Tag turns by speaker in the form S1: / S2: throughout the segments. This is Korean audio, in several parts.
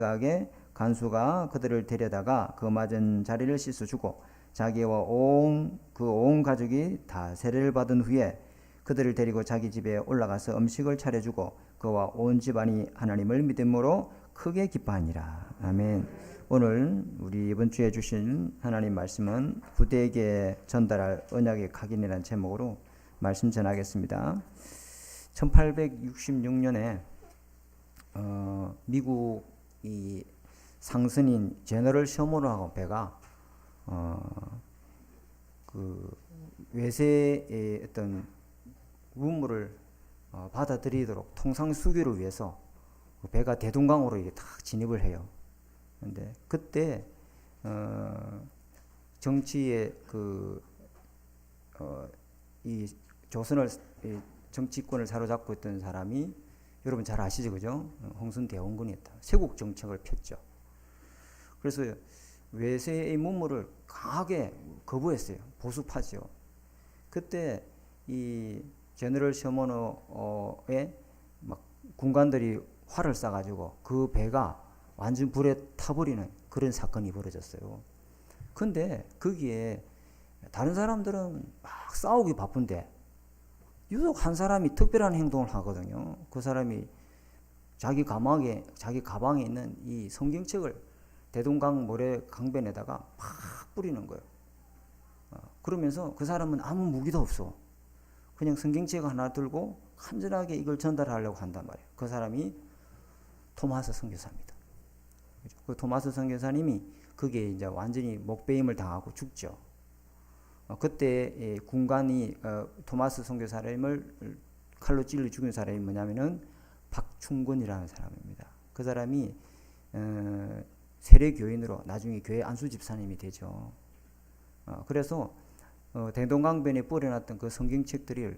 S1: 각의 간수가 그들을 데려다가 그 맞은 자리를 씻어주고 자기와 온 가족이 다 세례를 받은 후에 그들을 데리고 자기 집에 올라가서 음식을 차려주고 그와 온 집안이 하나님을 믿음으로 크게 기뻐하니라. 아멘. 오늘 우리 이번 주에 주신 하나님 말씀은 후대에게 전달할 언약의 각인이라는 제목으로 말씀 전하겠습니다. 1866년에 미국 이 상선인 제너럴 셔먼하고 배가 그 외세의 어떤 문물을 받아들이도록 통상 수교를 위해서 그 배가 대동강으로 이렇게 딱 진입을 해요. 근데 그때 정치의 이 조선을 정치권을 사로잡고 있던 사람이 여러분 잘 아시죠, 그죠? 홍순대원군이었다. 세국 정책을 폈죠. 그래서 외세의 문물을 강하게 거부했어요. 보수파죠. 그때 이 제너럴 셔먼어의 막 군관들이 활을 쏴가지고 그 배가 완전 불에 타버리는 그런 사건이 벌어졌어요. 근데 거기에 다른 사람들은 막 싸우기 바쁜데 유독 한 사람이 특별한 행동을 하거든요. 그 사람이 자기 가방에 있는 이 성경책을 대동강 모래 강변에다가 팍 뿌리는 거예요. 그러면서 그 사람은 아무 무기도 없어. 그냥 성경책 하나 들고 간절하게 이걸 전달하려고 한단 말이에요. 그 사람이 토마스 선교사입니다. 그 토마스 선교사님이 그게 이제 완전히 목배임을 당하고 죽죠. 그때 군관이 토마스 선교사님을 칼로 찔러 죽인 사람이 뭐냐면은 박충근이라는 사람입니다. 그 사람이 세례 교인으로 나중에 교회 안수 집사님이 되죠. 그래서 대동강변에 뿌려놨던 그 성경책들이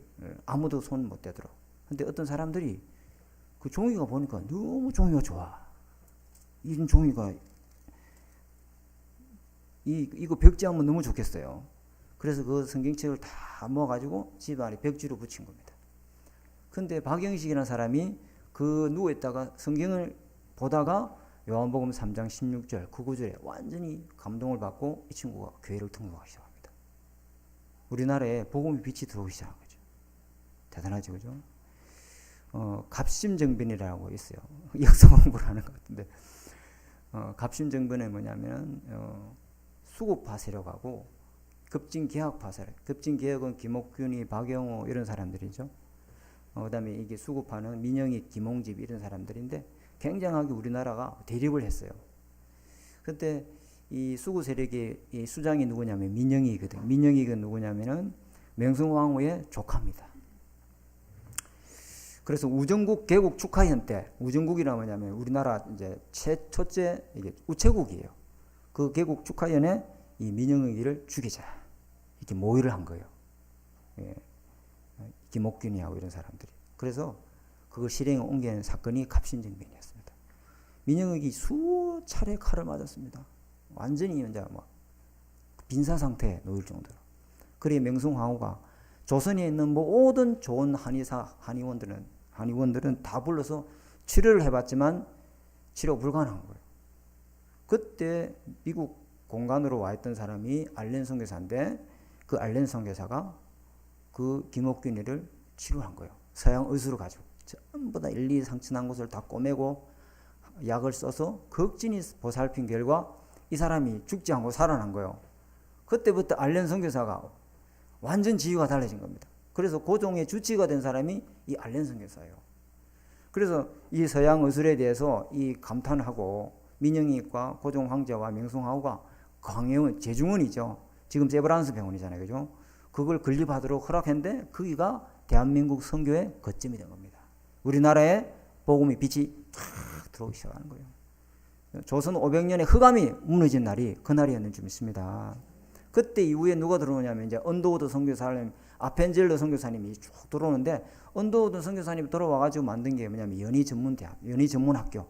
S1: 아무도 손 못 대도록. 근데 어떤 사람들이 그 종이가 보니까 너무 종이가 좋아. 이런 종이가 이거 벽지하면 너무 좋겠어요. 그래서 그 성경책을 다 모아가지고 집 안에 벽지로 붙인 겁니다. 근데 박영식이라는 사람이 그 누워있다가 성경을 보다가 요한복음 3장 16절 그 구절에 완전히 감동을 받고 이 친구가 교회를 등록하기 시작합니다. 우리나라에 복음의 빛이 들어오기 시작한 거죠. 대단하죠, 그죠? 갑심정변이라고 있어요. 역사 공부를 하는 것 같은데 갑심정변은 뭐냐면 수구파 세력하고 급진개혁파 세력. 급진개혁은 김옥균이, 박영호 이런 사람들이죠. 그다음에 이게 수구파는 민영이, 김홍집 이런 사람들인데 굉장하게 우리나라가 대립을 했어요. 그때 이 수구 세력의 이 수장이 누구냐면 민영이거든. 민영이가 누구냐면은 명성황후의 조카입니다. 그래서 우정국 개국 축하현 때 우정국이라 뭐냐면 우리나라 이제 첫째 이게 우체국이에요. 그 개국 축하현에 이 민영이를 죽이자 이렇게 모의를 한 거예요. 예. 김옥균이하고 이런 사람들이. 그래서 그걸 실행에 옮긴 사건이 갑신정변이었습니다. 민영익이 수차례 칼을 맞았습니다. 완전히 이제 막 빈사 상태에 놓일 정도로. 그래 명성황후가 조선에 있는 모든 좋은 한의원들은 다 불러서 치료를 해봤지만 치료 불가능한 거예요. 그때 미국 공간으로 와 있던 사람이 알렌 선교사인데 그 알렌 선교사가 그 김옥균이를 치료한 거예요. 서양 의술을 가지고 전부 다 일일이 상처난 곳을 다 꼬매고 약을 써서 극진히 보살핀 결과 이 사람이 죽지 않고 살아난 거예요. 그때부터 알렌 선교사가 완전 지위가 달라진 겁니다. 그래서 고종의 주치가 된 사람이 이 알렌 선교사예요. 그래서 이 서양 의술에 대해서 이 감탄하고 민영이과 고종 황제와 명성황후가 광해원 제중원이죠. 지금 세브란스 병원이잖아요, 그죠? 그걸 건립하도록 허락했는데 거기가 대한민국 선교의 거점이 된 겁니다. 우리나라에 복음의 빛이 탁 들어오기 시작하는 거예요. 조선 500년의 흑암이 무너진 날이 그날이었는 줄 믿습니다. 그때 이후에 누가 들어오냐면 이제 언더우드 선교사님, 아펜젤러 선교사님이 쭉 들어오는데 언더우드 선교사님이 들어와가지고 만든 게 뭐냐면 연희전문학교.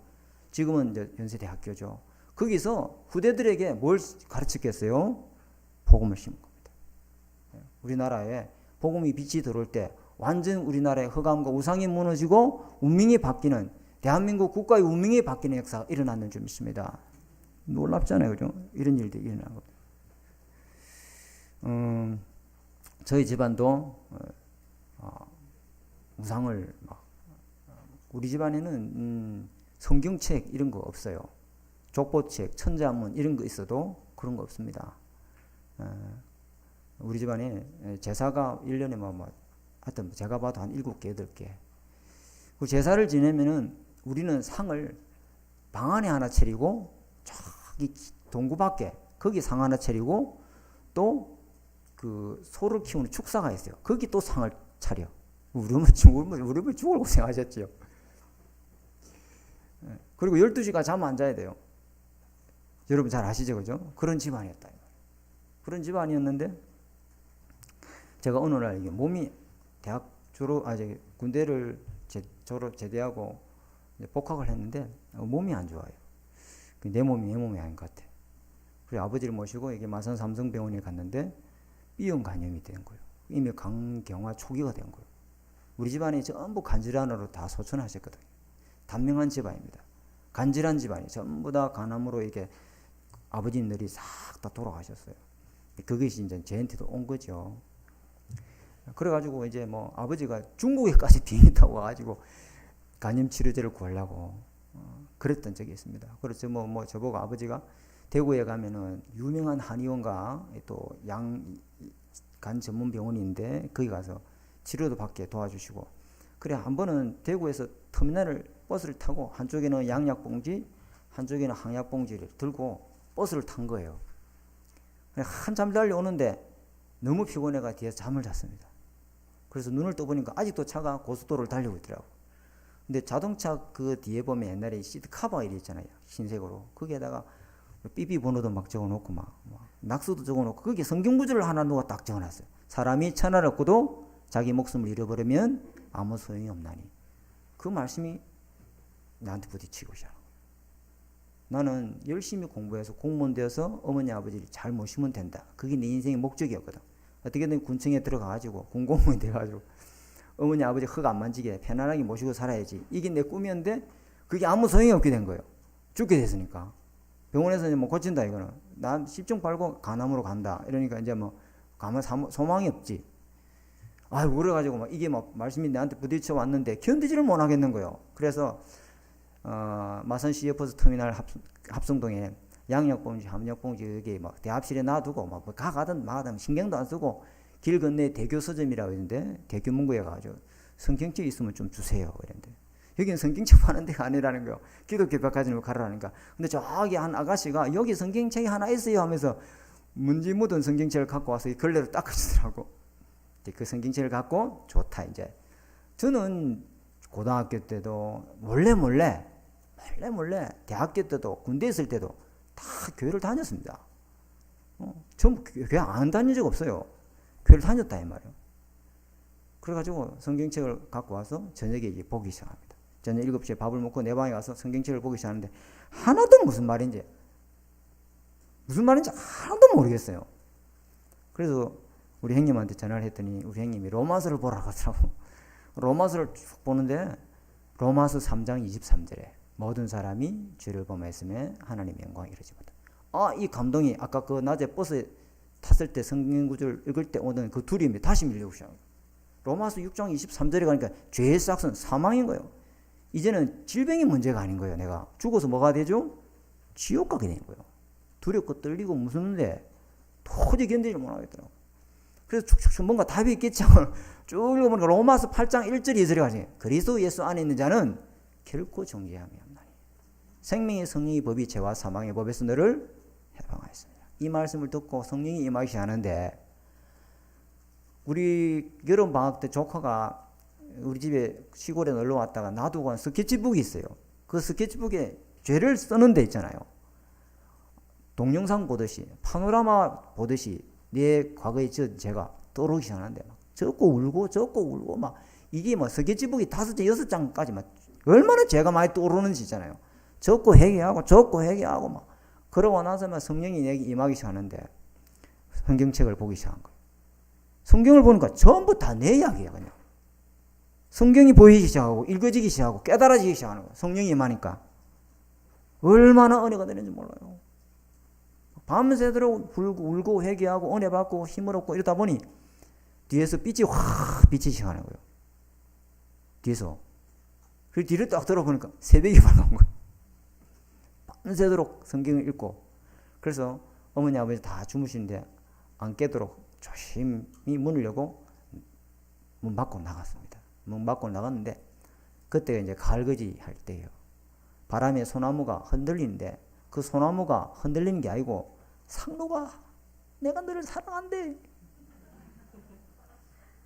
S1: 지금은 이제 연세대학교죠. 거기서 후대들에게 뭘 가르쳤겠어요? 복음을 심은 겁니다. 우리나라에 복음이 빛이 들어올 때 완전 우리나라의 흑암과 우상이 무너지고 운명이 바뀌는 대한민국 국가의 운명이 바뀌는 역사가 일어나는 좀 있습니다. 놀랍잖아요, 그죠? 이런 일들이 일어나고. 저희 집안도 우상을 우리 집안에는 성경책 이런 거 없어요. 족보책, 천자문 이런 거 있어도 그런 거 없습니다. 우리 집안에 제사가 1년에 하여튼 제가 봐도 한 7개, 8개. 그 제사를 지내면은 우리는 상을 방 안에 하나 차리고 저기 동구 밖에 거기 상 하나 차리고 또 그 소를 키우는 축사가 있어요. 거기 또 상을 차려. 우리 죽을 고생하셨죠. 그리고 12시간 잠 안 자야 돼요. 여러분 잘 아시죠, 그죠? 그런 집안이었다. 그런 집안이었는데 제가 어느 날 이게 몸이 대학 군대를 제대하고 복학을 했는데 몸이 안 좋아요. 내 몸이 아닌 것 같아. 그래서 아버지를 모시고 이게 마산 삼성병원에 갔는데 B형 간염이 된 거예요. 이미 간경화 초기가 된 거예요. 우리 집안이 전부 간질환으로 다 소천하셨거든요. 단명한 집안입니다. 간질한 집안이 전부 다 간암으로 이게 아버지들이 싹 다 돌아가셨어요. 그것이 이제 저한테도 온 거죠. 그래가지고 이제 아버지가 중국에까지 비행기 타고 와가지고 간염 치료제를 구하려고 그랬던 적이 있습니다. 그래서 저보고 아버지가 대구에 가면은 유명한 한의원과 또 간 전문 병원인데 거기 가서 치료도 받게 도와주시고 그래 한 번은 대구에서 터미널을 버스를 타고 한쪽에는 양약봉지 한쪽에는 항약봉지를 들고 버스를 탄 거예요. 한참 달려오는데 너무 피곤해가 뒤에서 잠을 잤습니다. 그래서 눈을 떠보니까 아직도 차가 고속도로를 달리고 있더라고. 근데 자동차 그 뒤에 보면 옛날에 시트 카바 이리 있잖아요. 흰색으로. 거기에다가 삐삐 번호도 막 적어놓고 낙서도 적어놓고 거기에 성경 구절을 하나 누가 딱 적어놨어요. 사람이 천하를 얻고도 자기 목숨을 잃어버리면 아무 소용이 없나니. 그 말씀이 나한테 부딪히고 시작한 거예요. 나는 열심히 공부해서 공무원 되어서 어머니 아버지를 잘 모시면 된다. 그게 내 인생의 목적이었거든. 어떻게든 군청에 들어가가지고 군공무원이 돼가지고 어머니 아버지 흙 안 만지게 편안하게 모시고 살아야지. 이게 내 꿈이었는데 그게 아무 소용이 없게 된 거예요. 죽게 됐으니까. 병원에서 이제 고친다 이거는. 난 10중 팔고 간암으로 간다. 이러니까 이제 가만 소망이 없지. 아이고 그래가지고 이게 말씀이 내한테 부딪혀 왔는데 견디지를 못 하겠는 거예요. 그래서 마산 시외버스 터미널 합성동에 양약봉지, 함약봉지 여기 대합실에 놔두고 가든 마든 신경도 안 쓰고 길 건너에 대교 서점이라고 있는데 대교 문구에 가가지고 성경책 있으면 좀 주세요 이랬는데 여기는 성경책 파는 데가 아니라는 거예요. 기독교 백화점으로 가라니까. 근데 저기 한 아가씨가 여기 성경책이 하나 있어요 하면서 문지 묻은 성경책을 갖고 와서 이 걸레로 닦아주더라고. 그 성경책을 갖고 좋다 이제. 저는 고등학교 때도 몰래 대학교 때도 군대 있을 때도 다 교회를 다녔습니다. 전부 교회 안 다닌 적 없어요. 교회를 다녔다 이 말이에요. 그래가지고 성경책을 갖고 와서 저녁에 이제 보기 시작합니다. 저녁 7시에 밥을 먹고 내 방에 가서 성경책을 보기 시작하는데 하나도 무슨 말인지 하나도 모르겠어요. 그래서 우리 형님한테 전화를 했더니 우리 형님이 로마서를 보라고 하더라고. 로마서를 쭉 보는데 로마서 3장 23절에 모든 사람이 죄를 범했음에 하나님의 영광이 이르지 못한다. 이 감동이 아까 그 낮에 버스에 탔을 때 성경 구절 읽을 때 오던 그 둘이 다시 밀려오고 시작합니다. 로마서 6장 23절에 가니까 죄의 싹은 사망인 거예요. 이제는 질병이 문제가 아닌 거예요. 내가 죽어서 뭐가 되죠? 지옥 가게 되는 거예요. 두렵고 떨리고 무섭는데 도저히 견디지 못하겠더라고. 그래서 쭉쭉 뭔가 답이 있겠지 하고 쭉 읽어보니까 로마서 8장 1절 2절에 가지. 그리스도 예수 안에 있는 자는 결코 정죄함이 없나니 생명의 성령의 법이 죄와 사망의 법에서 너를 해방하였습니다. 이 말씀을 듣고 성령이 임하시 하는데 우리 여름 방학 때 조카가 우리 집에 시골에 놀러 왔다가 놔두고 간 스케치북이 있어요. 그 스케치북에 죄를 쓰는 데 있잖아요. 동영상 보듯이 파노라마 보듯이 내 과거에 지은 죄가 떠오르기 시작하는데 적고 울고 막 이게 스케치북이 5장 6장까지 막 얼마나 죄가 많이 떠오르는지 있잖아요. 적고 회개하고 막 그러고 나서 성령이 내게 임하기 시작하는데 성경책을 보기 시작한 거예요. 성경을 보니까 전부 다 내 이야기예요. 그냥 성경이 보이기 시작하고 읽어지기 시작하고 깨달아지기 시작하는 거예요. 성령이 임하니까. 얼마나 은혜가 되는지 몰라요. 밤새도록 울고 회개하고 은혜 받고 힘을 얻고 이러다 보니 뒤에서 빛이 확 비치기 시작하는 거예요. 뒤에서. 그리고 뒤를 딱 들어보니까 새벽이 밝은 거예요. 밤새도록 성경을 읽고. 그래서 어머니 아버지 다 주무시는데 안 깨도록 조심히 문을 열고 문 밖으로 나갔습니다. 문 밖으로 나갔는데 그때가 이제 가을거지 할 때예요. 바람에 소나무가 흔들리는데 그 소나무가 흔들리는 게 아니고 상로가 내가 너를 사랑한대.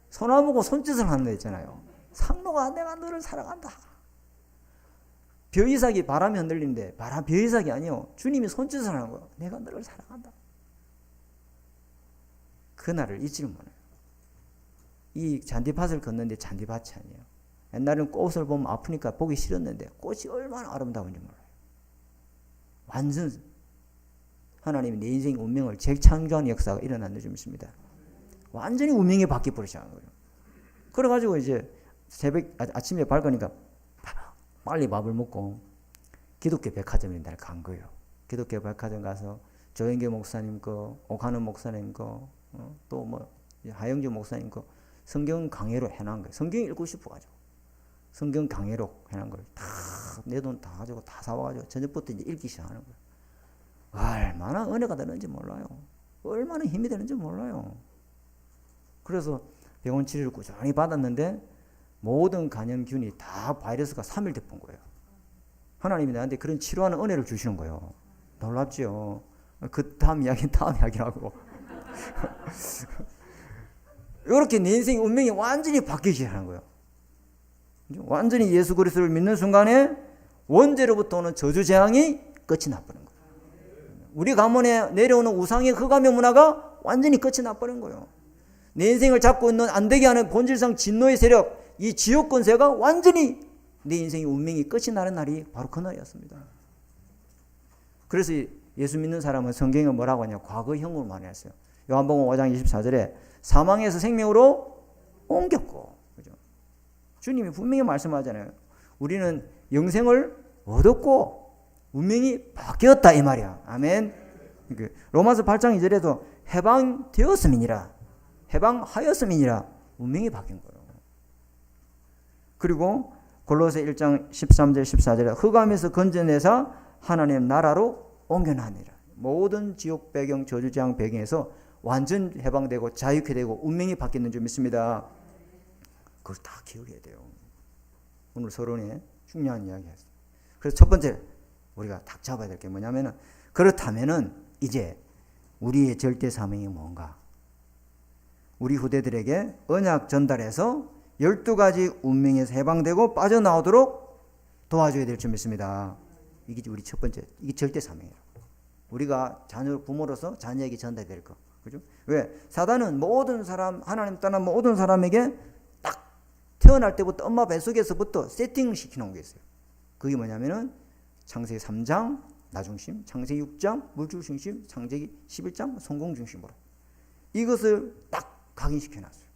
S1: 소나무가 손짓을 하는 데 있잖아요. 상로가 내가 너를 사랑한다. 벼이삭이 바람에 흔들리는데 벼이삭이 아니요. 주님이 손짓을 하는 거예요. 내가 너를 사랑한다. 그날을 잊지를 못해요. 이 잔디밭을 걷는데 잔디밭이 아니에요. 옛날에는 꽃을 보면 아프니까 보기 싫었는데 꽃이 얼마나 아름다운지 몰라요. 완전 하나님이 내 인생의 운명을 재창조하는 역사가 일어나는 좀 있습니다. 완전히 운명이 바뀌어 시작한 거예요. 그래가지고 이제 새벽 아침에 밝으니까 빨리 밥을 먹고 기독교 백화점에 날 간 거예요. 기독교 백화점 가서 조영계 목사님 거, 오카는 목사님 거, 또 뭐 하영주 목사님 거 성경 강해로 해놓은 거예요. 성경 읽고 싶어가지고 성경 강해로 해놓은 걸 다 내 돈 다 가지고 다 사와가지고 저녁부터 이제 읽기 시작하는 거예요. 얼마나 은혜가 되는지 몰라요. 얼마나 힘이 되는지 몰라요. 그래서 병원 치료를 꾸준히 받았는데 모든 감염균이 다 바이러스가 3일 돼본 거예요. 하나님이 나한테 그런 치료하는 은혜를 주시는 거예요. 놀랍죠. 그 다음 이야기라고. 이렇게 내 인생의 운명이 완전히 바뀌기 시작하는 거예요. 완전히 예수 그리스도를 믿는 순간에 원죄로부터 오는 저주 재앙이 끝이 나버린 거예요. 우리 가문에 내려오는 우상의 흑암의 문화가 완전히 끝이 나버린 거예요. 내 인생을 잡고 있는 안 되게 하는 본질상 진노의 세력, 이 지옥 권세가 완전히 내 인생의 운명이 끝이 나는 날이 바로 그날이었습니다. 그래서 예수 믿는 사람은 성경에 뭐라고 하냐, 과거형으로 많이 했어요. 요한복음 5장 24절에 사망에서 생명으로 옮겼고, 그죠? 주님이 분명히 말씀하잖아요. 우리는 영생을 얻었고 운명이 바뀌었다 이 말이야. 아멘. 로마서 8장 2절에도 해방되었음이니라, 해방하였음이니라, 운명이 바뀐 거예요. 그리고 골로새 1장 13절 14절에 흑암에서 건져내사 하나님 나라로 옮겨나니라. 모든 지옥 배경, 저주 재앙 배경에서 완전 해방되고 자유케 되고 운명이 바뀌는 줄 믿습니다. 그걸 다 기억해야 돼요. 오늘 서론에 중요한 이야기였어요. 그래서 첫 번째 우리가 딱 잡아야 될 게 뭐냐면은, 그렇다면은 이제 우리의 절대 사명이 뭔가? 우리 후대들에게 언약 전달해서 12가지 운명에서 해방되고 빠져나오도록 도와줘야 될 줄 믿습니다. 이게 우리 첫 번째, 이게 절대 사명이에요. 우리가 자녀, 부모로서 자녀에게 전달될 거. 그죠? 왜? 사단은 모든 사람, 하나님 떠난 모든 사람에게 딱 태어날 때부터 엄마 뱃속에서부터 세팅을 시켜놓은 게 있어요. 그게 뭐냐면은 창세기 3장 나중심, 창세기 6장 물질 중심, 창세기 11장 성공 중심으로 이것을 딱 각인시켜놨어요.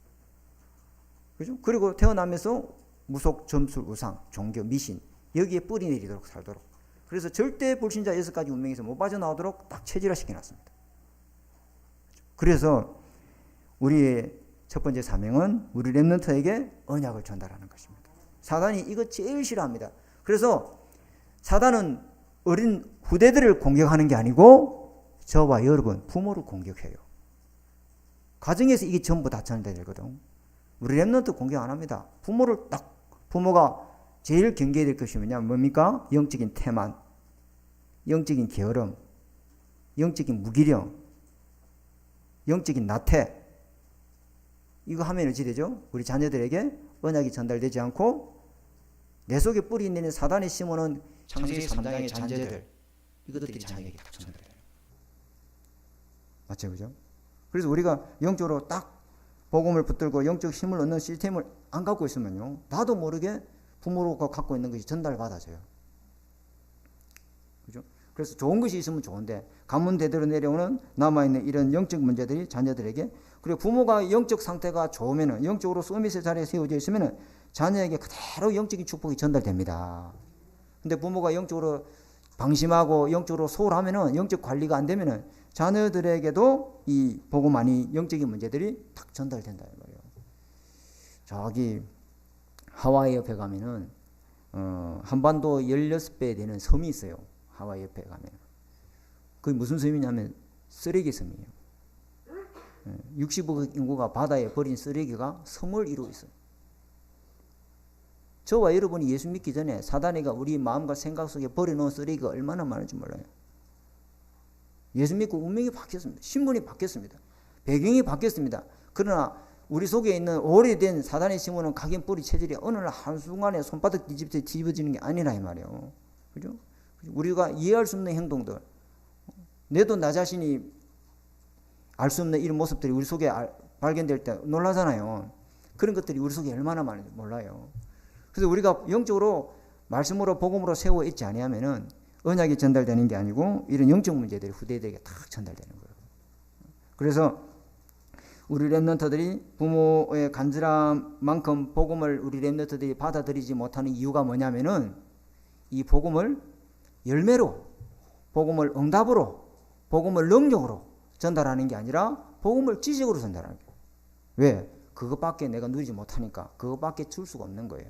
S1: 그죠? 그리고 태어나면서 무속, 점술, 우상, 종교, 미신 여기에 뿌리 내리도록 살도록, 그래서 절대 불신자 6가지 운명에서 못 빠져나오도록 딱 체질화 시켜놨습니다. 그래서 우리의 첫 번째 사명은 우리 렘넌트에게 언약을 전달하는 것입니다. 사단이 이거 제일 싫어합니다. 그래서 사단은 어린 후대들을 공격하는 게 아니고 저와 여러분 부모를 공격해요. 가정에서 이게 전부 다 전달되거든. 우리 렘넌트 공격 안 합니다. 부모를 딱, 부모가 제일 경계해야 될 것이 뭡니까? 영적인 태만, 영적인 게으름, 영적인 무기력, 영적인 나태. 이거 하면 어찌 되죠? 우리 자녀들에게 언약이 전달되지 않고 내 속에 뿌리 있는 사단이 심어놓은 창세기 3장의 잔재들, 이것들이 자녀에게 딱 전달돼요. 맞죠? 그죠? 그래서 우리가 영적으로 딱 복음을 붙들고 영적 힘을 얻는 시스템을 안 갖고 있으면요, 나도 모르게 부모로가 갖고 있는 것이 전달받아져요. 그죠? 그래서 좋은 것이 있으면 좋은데 가문 대대로 내려오는 남아있는 이런 영적 문제들이 자녀들에게, 그리고 부모가 영적 상태가 좋으면은, 영적으로 서밋의 자리에 세워져 있으면은 자녀에게 그대로 영적인 축복이 전달됩니다. 근데 부모가 영적으로 방심하고 영적으로 소홀하면은, 영적 관리가 안 되면은 자녀들에게도 이 복음 아니 영적인 문제들이 탁 전달된다 이 말이에요. 저기 하와이 옆에 가면은 한반도 16배 되는 섬이 있어요. 하와이 옆에 가면. 그게 무슨 섬이냐면 쓰레기 섬이에요. 60억 인구가 바다에 버린 쓰레기가 섬을 이루고 있어요. 저와 여러분이 예수 믿기 전에 사단이가 우리 마음과 생각 속에 버려놓은 쓰레기가 얼마나 많은지 몰라요. 예수 믿고 운명이 바뀌었습니다. 신분이 바뀌었습니다. 배경이 바뀌었습니다. 그러나 우리 속에 있는 오래된 사단의 심어놓은 각인 뿌리 체질이 어느 날 한순간에 손바닥 뒤집어지는 게 아니라 이 말이에요. 그죠? 우리가 이해할 수 없는 행동들, 내도 나 자신이 알 수 없는 이런 모습들이 우리 속에 발견될 때 놀라잖아요. 그런 것들이 우리 속에 얼마나 많은지 몰라요. 그래서 우리가 영적으로 말씀으로 복음으로 세워 있지 아니하면은 언약이 전달되는 게 아니고 이런 영적 문제들이 후대들에게 탁 전달되는 거예요. 그래서 우리 렘넌트들이 부모의 간절함만큼 복음을 우리 렘넌트들이 받아들이지 못하는 이유가 뭐냐면은 이 복음을 열매로, 복음을 응답으로, 복음을 능력으로 전달하는 게 아니라 복음을 지식으로 전달하는 거예요. 왜? 그것밖에 내가 누리지 못하니까 그것밖에 줄 수가 없는 거예요.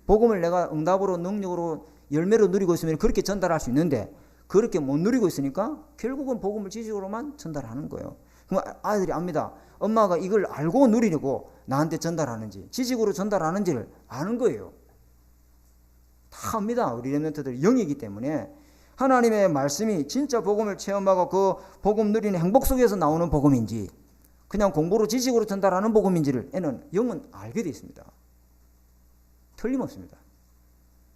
S1: 복음을 내가 응답으로, 능력으로, 열매로 누리고 있으면 그렇게 전달할 수 있는데 그렇게 못 누리고 있으니까 결국은 복음을 지식으로만 전달하는 거예요. 그럼 아이들이 압니다. 엄마가 이걸 알고 누리려고 나한테 전달하는지 지식으로 전달하는지를 아는 거예요. 다 압니다. 우리 렘넌트들이 영이기 때문에 하나님의 말씀이 진짜 복음을 체험하고 그 복음 누리는 행복 속에서 나오는 복음인지 그냥 공부로 지식으로 전달하는 복음인지를 애는 영은 알게 되어 있습니다. 틀림없습니다.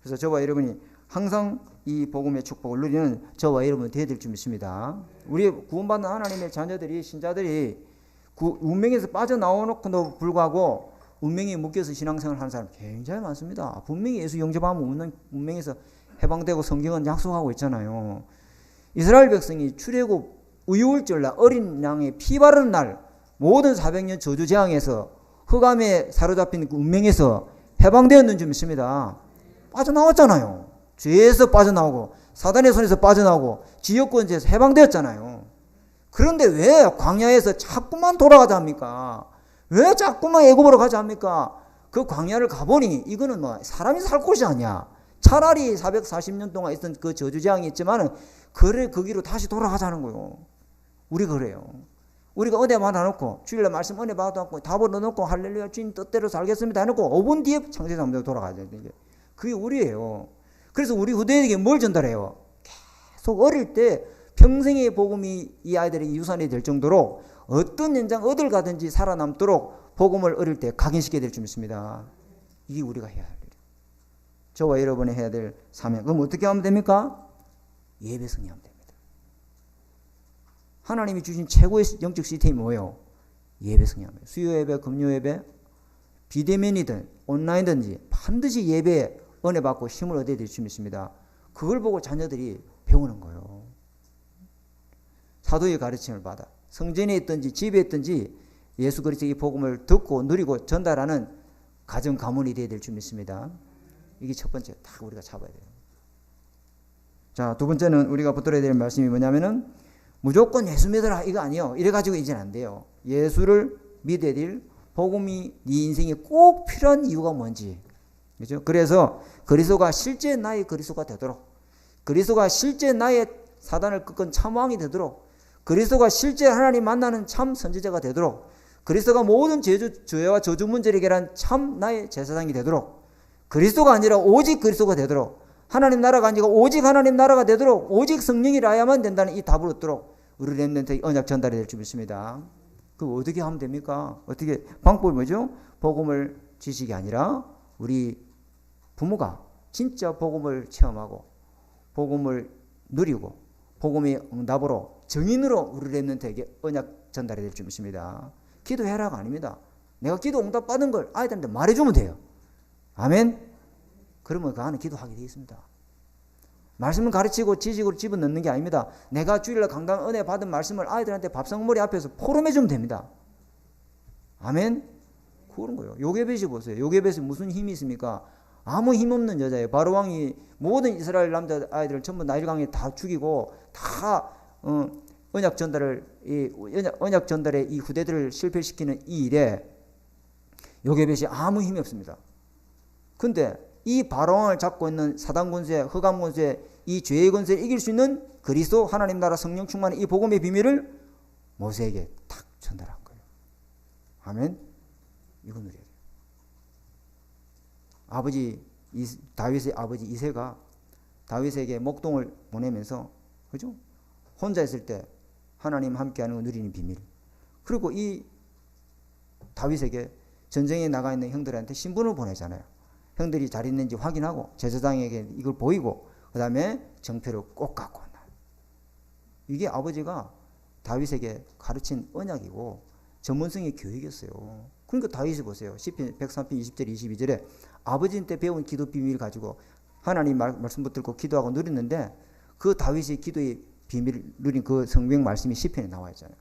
S1: 그래서 저와 여러분이 항상 이 복음의 축복을 누리는 저와 여러분이 되어야 될 줄 믿습니다. 우리 구원받는 하나님의 자녀들이, 신자들이 운명에서 빠져나오고도 불구하고 운명에 묶여서 신앙생활을 하는 사람 굉장히 많습니다. 분명히 예수 영접하면 운명에서 해방되고 성경은 약속하고 있잖아요. 이스라엘 백성이 출애굽 의울절날 어린 양의 피 바르는 날 모든 400년 저주 재앙에서 흑암에 사로잡힌 그 운명에서 해방되었는 줄 믿습니다. 빠져나왔잖아요. 죄에서 빠져나오고 사단의 손에서 빠져나오고 지역권제에서 해방되었잖아요. 그런데 왜 광야에서 자꾸만 돌아가자 합니까? 왜 자꾸만 애굽으로 가자 합니까? 그 광야를 가보니 이거는 뭐 사람이 살 곳이 아니야. 차라리 440년 동안 있던 그 저주재앙이 있지만은 그래 거기로 다시 돌아가자는 거예요. 우리가 그래요. 우리가 은혜 받아놓고 주일날 말씀 은혜 받아놓고 답을 넣어놓고 할렐루야 주님 뜻대로 살겠습니다 해놓고 5분 뒤에 창세사문대로 돌아가야 되는 게 그게 우리예요. 그래서 우리 후대에게 뭘 전달해요? 계속 어릴 때 평생의 복음이 이 아이들의 유산이 될 정도로 어떤 현장 어딜 가든지 살아남도록 복음을 어릴 때 각인시켜야 될 줄 믿습니다. 이게 우리가 해야 할 일이에요. 저와 여러분이 해야 될 사명. 그럼 어떻게 하면 됩니까? 예배 승리하면 됩니다. 하나님이 주신 최고의 영적 시스템이 뭐예요? 예배 승리하면. 수요 예배, 금요 예배, 비대면이든 온라인든지 반드시 예배에 은혜 받고 힘을 얻어야 될 줄 믿습니다. 그걸 보고 자녀들이 배우는 거예요. 사도의 가르침을 받아 성전에 있든지 집에 있든지 예수 그리스도의 복음을 듣고 누리고 전달하는 가정 가문이 되어야 될 줄 믿습니다. 이게 첫 번째 다 우리가 잡아야 돼요. 자, 두 번째는 우리가 붙들어야 될 말씀이 뭐냐면은 무조건 예수 믿어라 이거 아니에요. 이래가지고 이제는 안 돼요. 예수를 믿어야 될 복음이 네 인생에 꼭 필요한 이유가 뭔지. 그렇죠? 그래서 그리스도가 실제 나의 그리스도가 되도록, 그리스도가 실제 나의 사단을 꺾은 참왕이 되도록, 그리스도가 실제 하나님 만나는 참 선지자가 되도록, 그리스도가 모든 죄와 저주 문제를 해결한 참 나의 제사장이 되도록, 그리스도가 아니라 오직 그리스도가 되도록, 하나님 나라가 아니고 오직 하나님 나라가 되도록 오직 성령이라야만 된다는 이 답을 얻도록 우리 렘넌트의 언약 전달이 될 줄 믿습니다. 그럼 어떻게 하면 됩니까? 어떻게 방법이 뭐죠? 복음을 지식이 아니라 우리 부모가 진짜 복음을 체험하고 복음을 누리고 복음의 응답으로 정인으로 우리 렘넌트에게 언약 전달이 될 줄 믿습니다. 기도해라가 아닙니다. 내가 기도 응답 받은 걸 아이들한테 말해주면 돼요. 아멘. 그러면 그 안에 기도하게 되어 있습니다. 말씀을 가르치고 지식으로 집어넣는 게 아닙니다. 내가 주일날 강단 은혜 받은 말씀을 아이들한테 밥상머리 앞에서 포럼해 주면 됩니다. 아멘. 그런 거예요. 요게벳이 보세요. 요게벳이 무슨 힘이 있습니까? 아무 힘 없는 여자예요. 바로 왕이 모든 이스라엘 남자 아이들을 전부 나일강에 다 죽이고 다 언약 전달의 이 후대들을 실패시키는 이 일에 요게벳이 아무 힘이 없습니다. 근데 이 바로왕을 잡고 있는 사단 권세, 흑암 권세, 이 죄의 권세를 이길 수 있는 그리스도 하나님 나라 성령 충만의 이 복음의 비밀을 모세에게 탁 전달한 거예요. 아멘. 이거 누려야 돼요. 다윗의 아버지 이새가 다윗에게 목동을 보내면서, 그죠? 혼자 있을 때 하나님 함께하는 거 누리는 비밀. 그리고 이 다윗에게 전쟁에 나가 있는 형들한테 신분을 보내잖아요. 형들이 잘 있는지 확인하고 제사장에게 이걸 보이고 그 다음에 정표를 꼭 갖고 온다. 이게 아버지가 다윗에게 가르친 언약이고 전문성의 교육이었어요. 그러니까 다윗이 보세요. 시편 103편 20절 22절에 아버지한테 배운 기도 비밀을 가지고 하나님 말씀 붙들고 기도하고 누리는데 그 다윗이 기도의 비밀을 누린 그 성경 말씀이 시편에 나와 있잖아요.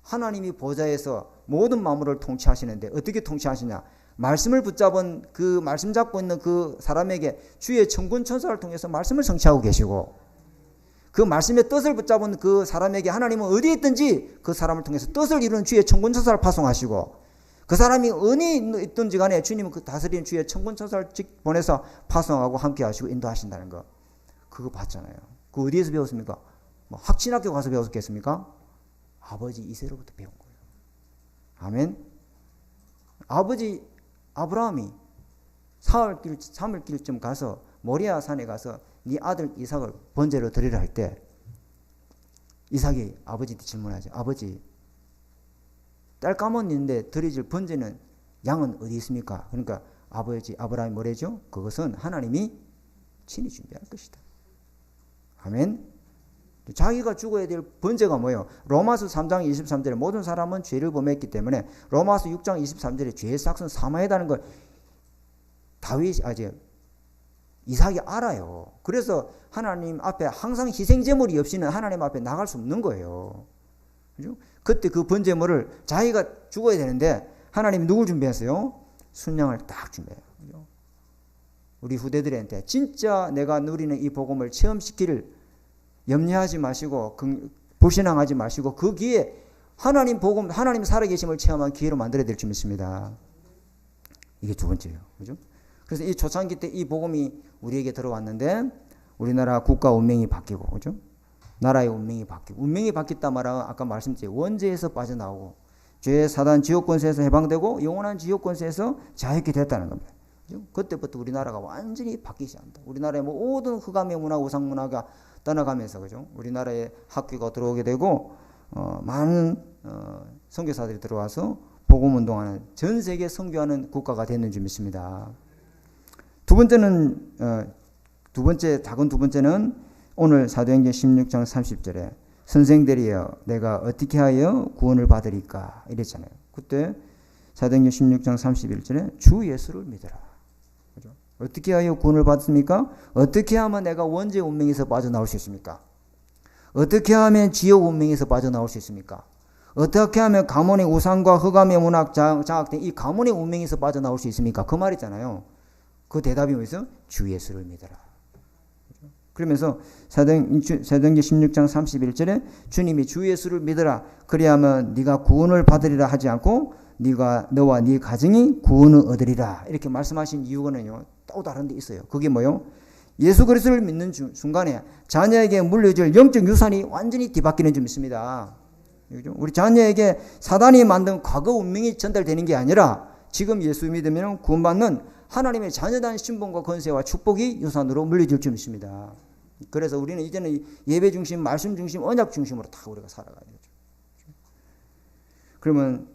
S1: 하나님이 보좌에서 모든 만물을 통치하시는데 어떻게 통치하시냐? 말씀을 붙잡은 그 말씀 잡고 있는 그 사람에게 주의 천군 천사를 통해서 말씀을 성취하고 계시고 그 말씀의 뜻을 붙잡은 그 사람에게 하나님은 어디에 있든지 그 사람을 통해서 뜻을 이루는 주의 천군 천사를 파송하시고 그 사람이 어디 있든지 간에 주님은 그 다스리는 주의 천군 천사를 보내서 파송하고 함께 하시고 인도하신다는 거. 그거 봤잖아요. 그 어디에서 배웠습니까? 뭐 학신학교 가서 배웠겠습니까? 아버지 이새로부터 배운 거예요. 아멘. 아버지 아브라함이 사흘길쯤 가서 모리아 산에 가서 네 아들 이삭을 번제로 드리라 할 때 이삭이 아버지한테 질문하죠. 아버지, 딸 까먹었는데 드리질 번제는 양은 어디 있습니까? 그러니까 아버지 아브라함이 뭐래죠? 그것은 하나님이 친히 준비할 것이다. 아멘. 자기가 죽어야 될 번제가 뭐예요? 로마서 3장 23절에 모든 사람은 죄를 범했기 때문에 로마서 6장 23절에 죄의 삭은 사망이라는 걸 이삭이 알아요. 그래서 하나님 앞에 항상 희생제물이 없이는 하나님 앞에 나갈 수 없는 거예요. 그죠? 그때 그 번제물을 자기가 죽어야 되는데 하나님이 누굴 준비했어요? 순양을 딱 준비해요. 그죠? 우리 후대들한테 진짜 내가 누리는 이 복음을 체험시키를 염려하지 마시고 불신앙하지 마시고 그 기회에 하나님 복음, 하나님 살아계심을 체험한 기회로 만들어야 될 줄 믿습니다. 이게 두 번째예요. 그죠? 그래서 이 초창기 때 이 복음이 우리에게 들어왔는데 우리나라 국가 운명이 바뀌고, 그죠? 나라의 운명이 바뀌고, 운명이 바뀌었다 말하면 아까 말씀드린 원죄에서 빠져나오고 죄, 사단, 지옥 권세에서 해방되고 영원한 지옥 권세에서 자유케 됐다는 겁니다. 그죠? 그때부터 우리나라가 완전히 바뀌지 않는다. 우리나라의 모든 흑암의 문화, 우상 문화가 떠나가면서, 그죠? 우리나라에 학교가 들어오게 되고 많은 선교사들이 들어와서 복음 운동하는 전 세계 선교하는 국가가 됐는 줄 믿습니다. 두 번째는 오늘 사도행전 16장 30절에 선생들이여 내가 어떻게 하여 구원을 받으리까 이랬잖아요. 그때 사도행전 16장 31절에 주 예수를 믿으라. 그죠? 어떻게 하여 구원을 받습니까? 어떻게 하면 내가 원죄 운명에서 빠져나올 수 있습니까? 어떻게 하면 지옥 운명에서 빠져나올 수 있습니까? 어떻게 하면 가문의 우상과 흑암의 문학 장악된 이 가문의 운명에서 빠져나올 수 있습니까? 그 말이잖아요. 그 대답이 뭐였어요? 주 예수를 믿어라. 그러면서 사도행전 16장 31절에 주님이 주 예수를 믿어라. 그리하면 네가 구원을 받으리라 하지 않고 너와 네 가정이 구원을 얻으리라. 이렇게 말씀하신 이유는요. 또 다른 데 있어요. 그게 뭐요? 예수 그리스도를 믿는 순간에 자녀에게 물려질 영적 유산이 완전히 뒤바뀌는 줄 믿습니다. 우리 자녀에게 사단이 만든 과거 운명이 전달되는 게 아니라 지금 예수 믿으면 구원받는 하나님의 자녀단 신분과 권세와 축복이 유산으로 물려질 줄 믿습니다. 그래서 우리는 이제는 예배 중심, 말씀 중심, 언약 중심으로 다 우리가 살아가야 되죠. 그러면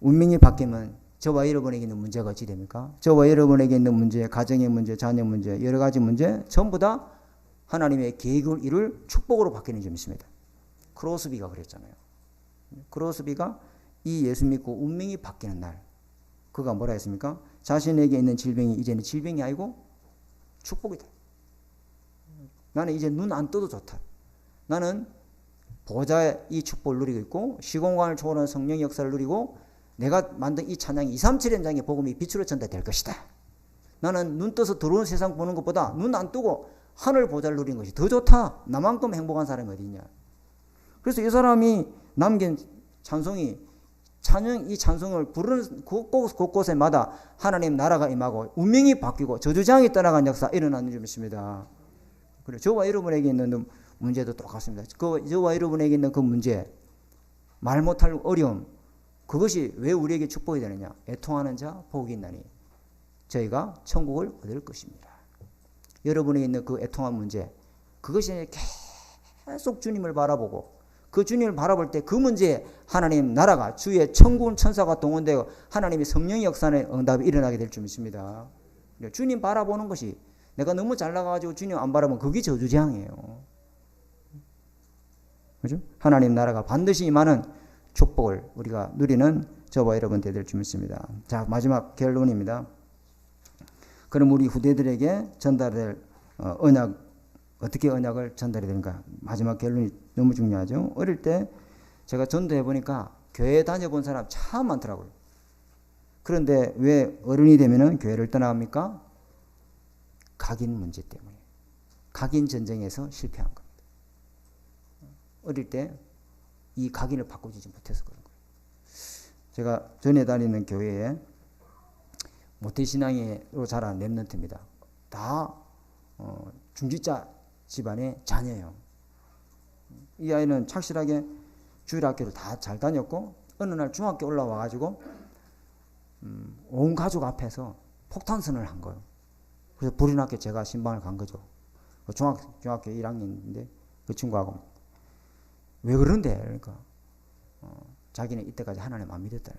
S1: 운명이 바뀌면 저와 여러분에게 있는 문제가 어찌 됩니까? 저와 여러분에게 있는 문제, 가정의 문제, 자녀 문제, 여러 가지 문제 전부 다 하나님의 계획을 이룰 축복으로 바뀌는 줄 믿습니다. 크로스비가 그랬잖아요. 크로스비가 이 예수 믿고 운명이 바뀌는 날 그가 뭐라 했습니까? 자신에게 있는 질병이 이제는 질병이 아니고 축복이다. 나는 이제 눈 안 떠도 좋다. 나는 보좌의 이 축복을 누리고 있고 시공간을 초월하는 성령의 역사를 누리고 내가 만든 이 찬양이 237연장의 복음이 빛으로 전달될 것이다. 나는 눈 떠서 들어온 세상 보는 것보다 눈 안 뜨고 하늘 보좌를 누리는 것이 더 좋다. 나만큼 행복한 사람이 어디 있냐. 그래서 이 사람이 남긴 찬송이 이 찬송을 부르는 곳곳에마다 하나님 나라가 임하고 운명이 바뀌고 저주장이 떠나간 역사 일어나는 줄 믿습니다. 그리고 저와 여러분에게 있는 문제도 똑같습니다. 저와 여러분에게 있는 그 문제, 말 못할 어려움, 그것이 왜 우리에게 축복이 되느냐. 애통하는 자 복이 있나니 저희가 천국을 얻을 것입니다. 여러분에게 있는 그 애통한 문제, 그것이 계속 주님을 바라보고 그 주님을 바라볼 때 그 문제에 하나님 나라가 주의 천군 천사가 동원되어 하나님의 성령의 역사의 응답이 일어나게 될 줄 믿습니다. 주님 바라보는 것이, 내가 너무 잘 나가가지고 주님 안 바라보면 그게 저주재앙이에요. 그죠? 하나님 나라가 반드시 임하는 축복을 우리가 누리는 저와 여러분 되될 줄 믿습니다. 자, 마지막 결론입니다. 그럼 우리 후대들에게 전달될 언약, 어떻게 언약을 전달해야 되는가. 마지막 결론이 너무 중요하죠. 어릴 때 제가 전도해 보니까 교회 다녀본 사람 참 많더라고요. 그런데 왜 어른이 되면은 교회를 떠나갑니까? 각인 문제 때문에. 각인 전쟁에서 실패한 겁니다. 어릴 때 이 각인을 바꿔주지 못해서 그런 거예요. 제가 전에 다니는 교회에 모태신앙으로 자란 랩런트입니다. 다 중지자 집안의 자녀예요. 이 아이는 착실하게 주일학교를 다 잘 다녔고 어느 날 중학교 올라와가지고 온 가족 앞에서 폭탄선을 한 거예요. 그래서 불이 났게 제가 신방을 간 거죠. 중학교 1학년인데 그 친구하고 왜 그런데? 그러니까 자기는 이때까지 하나님 안 믿었다.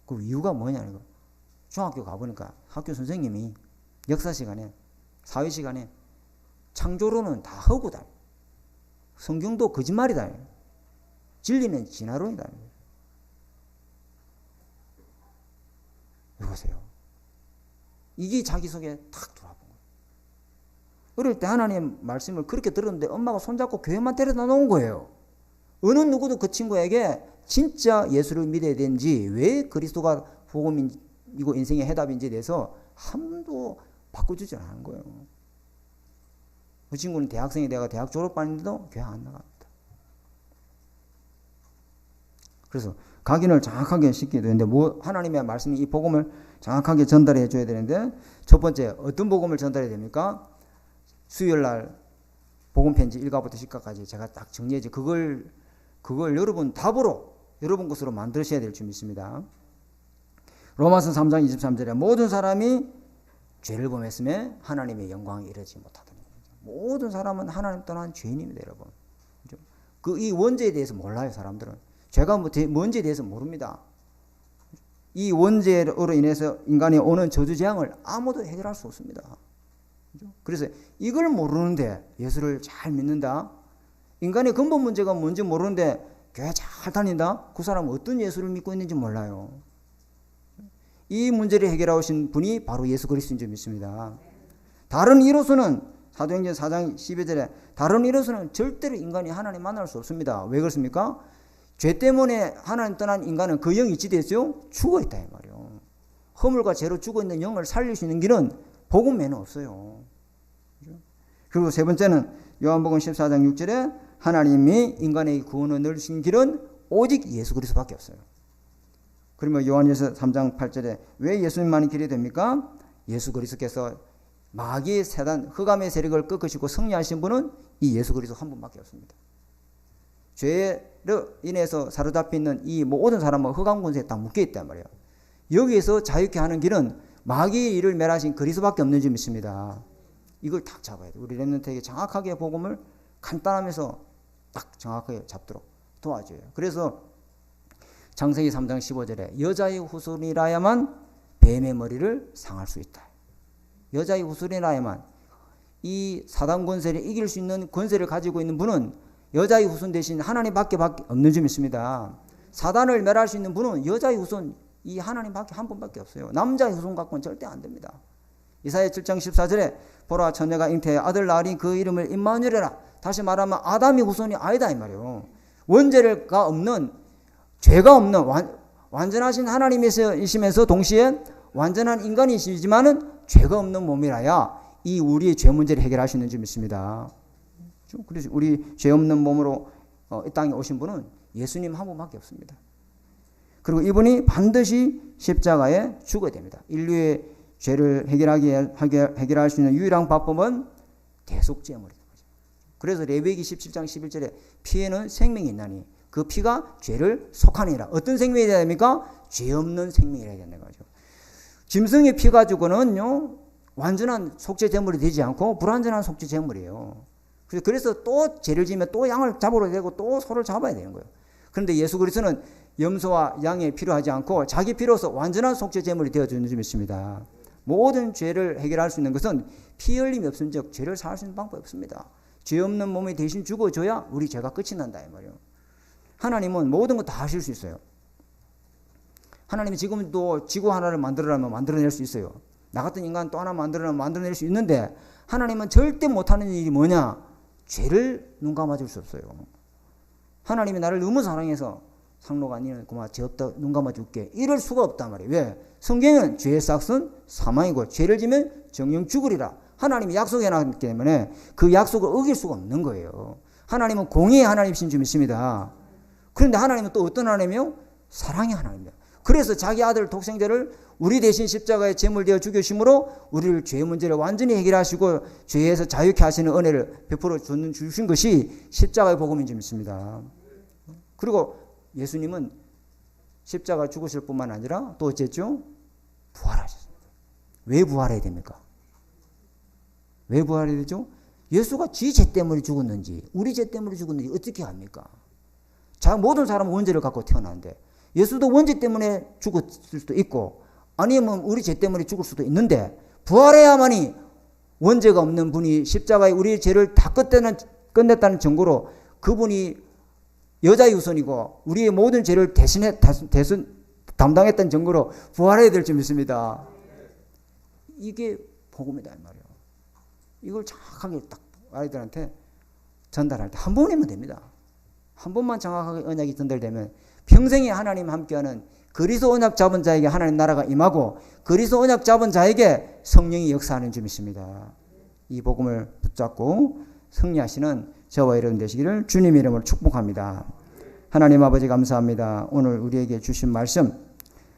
S1: 그 이유가 뭐냐? 중학교 가보니까 학교 선생님이 역사 시간에 사회 시간에 창조론은 다 허구다. 성경도 거짓말이다. 진리는 진화론이다. 여보세요. 이게 자기 속에 탁 들어와 본 거예요. 어릴 때 하나님 말씀을 그렇게 들었는데 엄마가 손잡고 교회만 데려다 놓은 거예요. 어느 누구도 그 친구에게 진짜 예수를 믿어야 되는지, 왜 그리스도가 복음이고 인생의 해답인지에 대해서 한 번도 바꿔주지 않은 거예요. 그 친구는 대학생이 돼가 대학 졸업반인데도 교회 안 나갑니다. 그래서 각인을 정확하게 시켜야 되는데, 하나님의 말씀이 이 복음을 정확하게 전달해 줘야 되는데, 첫 번째 어떤 복음을 전달해야 됩니까? 수요일날 복음편지 1가부터 10가까지 제가 딱 정리해서 그걸 여러분 답으로 여러분 것으로 만드셔야 될 줄 믿습니다. 로마서 3장 23절에 모든 사람이 죄를 범했음에 하나님의 영광이 이르지 못하더니, 모든 사람은 하나님 떠난 죄인입니다, 여러분. 이 원죄에 대해서 몰라요, 사람들은. 죄가 뭔지에 대해서 모릅니다. 이 원죄로 인해서 인간이 오는 저주재앙을 아무도 해결할 수 없습니다. 그래서 이걸 모르는데 예수를 잘 믿는다. 인간의 근본 문제가 뭔지 모르는데 교회 잘 다닌다. 그 사람은 어떤 예수를 믿고 있는지 몰라요. 이 문제를 해결하신 분이 바로 예수 그리스도인 줄 믿습니다. 다른 이로서는 사도행전 4장 12절에 다른 이로서는 절대로 인간이 하나님 만날 수 없습니다. 왜 그렇습니까? 죄 때문에 하나님 떠난 인간은 그 영이 지대했어요? 죽어있다 이 말이에요. 허물과 죄로 죽어있는 영을 살릴 수 있는 길은 복음 외에는 없어요. 그리고 세 번째는 요한복음 14장 6절에 하나님이 인간의 구원을 넣으신 길은 오직 예수 그리스도밖에 없어요. 그러면 요한일서 3장 8절에 왜 예수님만이 길이 됩니까? 예수 그리스도께서 마귀의 세단 흑암의 세력을 꺾으시고 승리하신 분은 이 예수 그리스도 한 분밖에 없습니다. 죄로 인해서 사로잡혀 있는 이 모든 사람은 흑암 권세에 딱 묶여 있단 말이에요. 여기에서 자유케 하는 길은 마귀의 일을 멸하신 그리스도밖에 없는 줄 믿습니다. 이걸 딱 잡아야 돼요. 우리 렘넌트에게 정확하게 복음을 간단하면서 딱 정확하게 잡도록 도와줘요. 그래서 창세기 3장 15절에 여자의 후손이라야만 뱀의 머리를 상할 수 있다. 여자의 후손이라야만, 이 사단 권세를 이길 수 있는 권세를 가지고 있는 분은 여자의 후손 대신 하나님밖에 없는 줄 믿습니다. 사단을 멸할 수 있는 분은 여자의 후손, 이 하나님밖에 한 분밖에 없어요. 남자의 후손 갖고는 절대 안 됩니다. 이사야 7장 14절에 보라 처녀가 잉태해 아들 낳으니 그 이름을 임마누엘이라. 다시 말하면 아담의 후손이 아니다 이 말이에요. 원죄가 없는 죄가 없는 완전하신 하나님이시면서 동시에 완전한 인간이시지만은 죄가 없는 몸이라야 이 우리의 죄 문제를 해결할 수 있는 줄 믿습니다. 그래서 우리 죄 없는 몸으로 이 땅에 오신 분은 예수님 한 분밖에 없습니다. 그리고 이분이 반드시 십자가에 죽어야 됩니다. 인류의 죄를 해결할 수 있는 유일한 방법은 대속제물이다. 그래서 레위기 17장 11절에 피에는 생명이 있나니 그 피가 죄를 속하니라. 어떤 생명이 돼야 됩니까? 죄 없는 생명이라야 되는 거죠. 짐승의 피 가지고는요 완전한 속죄제물이 되지 않고 불완전한 속죄제물이에요. 그래서 또 죄를 지면 또 양을 잡으러 되고 또 소를 잡아야 되는 거예요. 그런데 예수 그리스도는 염소와 양이 필요하지 않고 자기 피로서 완전한 속죄제물이 되어주는 줄 믿습니다. 모든 죄를 해결할 수 있는 것은 피 흘림이 없은즉 죄를 사할 수 있는 방법이 없습니다. 죄 없는 몸이 대신 죽어줘야 우리 죄가 끝이 난다 이 말이에요. 하나님은 모든 거 다 하실 수 있어요. 하나님이 지금도 지구 하나를 만들어라면 만들어낼 수 있어요. 나 같은 인간 또 하나 만들어라면 만들어낼 수 있는데 하나님은 절대 못하는 일이 뭐냐? 죄를 눈 감아줄 수 없어요. 하나님이 나를 너무 사랑해서 상로가 니는 고마 죄 없다 눈 감아줄게 이럴 수가 없단 말이에요. 왜? 성경은 죄의 삭은 사망이고 죄를 지면 정령 죽으리라. 하나님이 약속해놨기 때문에 그 약속을 어길 수가 없는 거예요. 하나님은 공의의 하나님이신 줄 믿습니다. 그런데 하나님은 또 어떤 하나님이요? 사랑의 하나님입니다. 그래서 자기 아들 독생자를 우리 대신 십자가에 제물되어 죽이심으로 우리를 죄의 문제를 완전히 해결하시고 죄에서 자유케 하시는 은혜를 베풀어 주신 것이 십자가의 복음인 줄 믿습니다. 그리고 예수님은 십자가 죽으실 뿐만 아니라 또 어쨌죠? 부활하셨습니다. 왜 부활해야 됩니까? 왜 부활해야 되죠? 예수가 지 죄 때문에 죽었는지 우리 죄 때문에 죽었는지 어떻게 합니까? 모든 사람은 원죄를 갖고 태어났는데 예수도 원죄 때문에 죽었을 수도 있고 아니면 우리 죄 때문에 죽을 수도 있는데 부활해야만이 원죄가 없는 분이 십자가에 우리의 죄를 다 끝냈다는 증거로 그분이 여자 유선이고 우리의 모든 죄를 담당했다는 증거로 부활해야 될 줄 믿습니다. 이게 복음이다 이 말이에요. 이걸 정확하게 딱 아이들한테 전달할 때 한 번이면 됩니다. 한 번만 정확하게 언약이 전달되면 평생에 하나님 함께하는 그리스도 언약 잡은 자에게 하나님 나라가 임하고 그리스도 언약 잡은 자에게 성령이 역사하는 줄 믿습니다. 이 복음을 붙잡고 승리하시는 저와 여러분 되시기를 주님 이름으로 축복합니다. 하나님 아버지 감사합니다. 오늘 우리에게 주신 말씀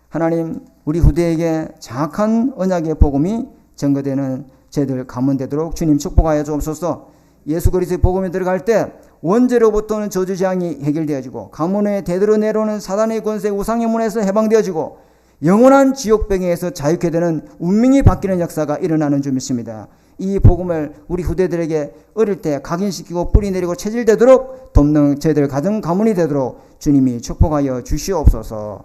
S1: 하나님 우리 후대에게 정확한 언약의 복음이 전거되는 저희들 가문되도록 주님 축복하여 주옵소서. 예수 그리스도의 복음에 들어갈 때 원죄로부터는 저주재앙이 해결되어지고 가문에 대대로 내려오는 사단의 권세 우상의 문에서 해방되어지고 영원한 지옥병에서 자유케 되는 운명이 바뀌는 역사가 일어나는 줄 믿습니다. 이 복음을 우리 후대들에게 어릴 때 각인시키고 뿌리 내리고 체질되도록 돕는 저희들 가정 가문이 되도록 주님이 축복하여 주시옵소서.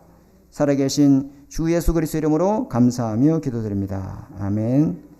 S1: 살아계신 주 예수 그리스도 이름으로 감사하며 기도드립니다. 아멘.